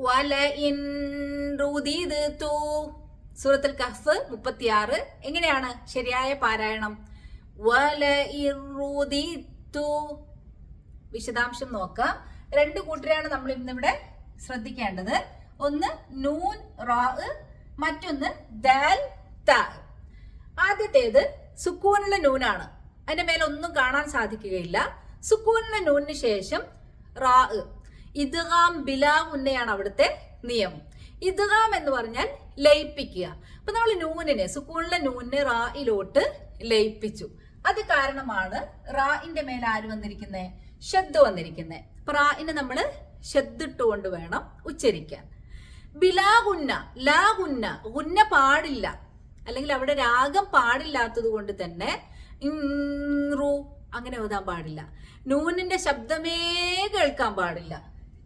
വലഇൻ റുദിദ്തു സൂറത്തുൽ കഹ്ഫ് 36. എങ്ങനെയാണ് ശരിയായ പാരായണം? വലഇൻ റുദിദ്തു. വിശദാംശം നോക്കാം. രണ്ട് കൂട്ടരെയാണ് നമ്മൾ ഇന്നിവിടെ ശ്രദ്ധിക്കേണ്ടത്. ഒന്ന് നൂൻ റാ, മറ്റൊന്ന് ദാൽ താ. ആദ്യത്തേത് സുക്കൂനുള്ള നൂനാണ്. അതിന്റെ മേലെ ഒന്നും കാണാൻ സാധിക്കുകയില്ല. സുക്കൂനുള്ള നൂനിന് ശേഷം റാ. ഇദ്ഗാം ബിലാ ഉന്നയാണ് അവിടുത്തെ നിയമം. ഇദ്ഗാം എന്ന് പറഞ്ഞാൽ ലയിപ്പിക്കുക. അപ്പൊ നമ്മൾ നൂനിനെ, സുക്കൂനുള്ള നൂനിനെ റായിലോട്ട് ലയിപ്പിച്ചു. അത് കാരണമാണ് റാഇന്റെ മേലെ ആര് വന്നിരിക്കുന്നത്? ഷദ് വന്നിരിക്കുന്നത്. അപ്പൊ റാഇനെ നമ്മൾ ഷദ് ഇട്ടുകൊണ്ട് വേണം ഉച്ചരിക്കാൻ. ബിലാ ഗുന്ന, ലാ ഗുന്ന, ഗുന്ന പാടില്ല, അല്ലെങ്കിൽ അവിടെ രാഗം പാടില്ലാത്തത് കൊണ്ട് തന്നെ അങ്ങനെ ഓതാൻ പാടില്ല. നൂനിന്റെ ശബ്ദമേ കേൾക്കാൻ പാടില്ല.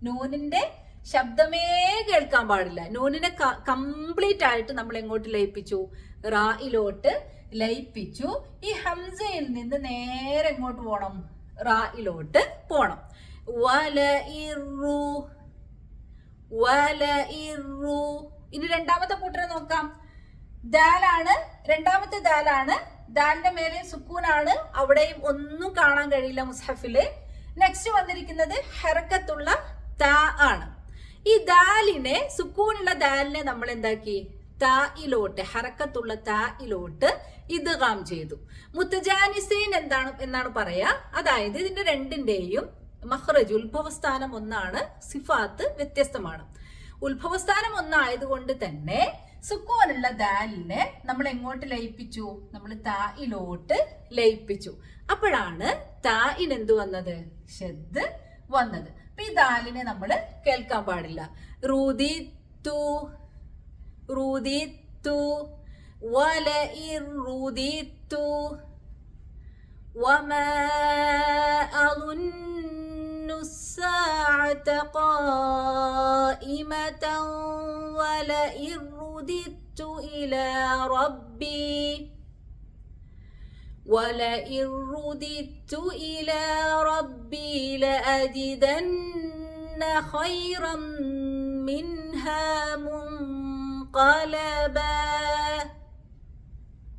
നൂനിന്റെ ശബ്ദമേ കേൾക്കാൻ പാടില്ല. നൂനിനെ കംപ്ലീറ്റ് ആയിട്ട് നമ്മൾ എങ്ങോട്ട് ലയിപ്പിച്ചു? റായിലോട്ട് ലയിപ്പിച്ചു. ഈ ഹംസയിൽ നിന്ന് നേരെ എങ്ങോട്ട് പോണം? റായിലോട്ട് പോണം. വലഇറു, വലഇറു. ഇനി രണ്ടാമത്തെ കൂട്ടരെ നോക്കാം. ദാലാണ്, രണ്ടാമത്തെ ദാലാണ്. ദാലിന്റെ മേലെ സുക്കൂനാണ്. അവിടെയും ഒന്നും കാണാൻ കഴിയില്ല മുസ്ഹഫില്. നെക്സ്റ്റ് വന്നിരിക്കുന്നത് ഹറക്കത്തുള്ള താ ആണ്. ഈ ദാലിനെ, സുക്കൂനുള്ള ദാലിനെ നമ്മൾ എന്താക്കി? തായിലോട്ട്, ഹറക്കത്തുള്ള തായിലോട്ട് ഇദ്ഗാം ചെയ്തു. മുത്തജാനിസീൻ എന്നാണ് പറയാ. അതായത് ഇതിന്റെ രണ്ടിന്റെയും മഖ്റജ്, ഉത്ഭവസ്ഥാനം ഒന്നാണ്, സിഫാത്ത് വ്യത്യസ്തമാണ്. ഉത്ഭവസ്ഥാനം ഒന്നായതുകൊണ്ട് തന്നെ സുക്കൂനുള്ള ദാലിനെ നമ്മൾ എങ്ങോട്ട് ലയിപ്പിച്ചു? നമ്മൾ തായിലോട്ട് ലയിപ്പിച്ചു. അപ്പോഴാണ് തായിന് എന്ത് വന്നത്? ഷദ് വന്നത്. അപ്പൊ ഈ ദാലിനെ നമ്മൾ കേൾക്കാൻ പാടില്ല. റുദിത്തു, റുദിത്തു, വലഇൻ റുദിത്തു, വമാ അളുന്നു الساعة قائمة ولئن رددت إلى ربي ولئن رددت إلى ربي لأجدن خيرا منها منقلبا.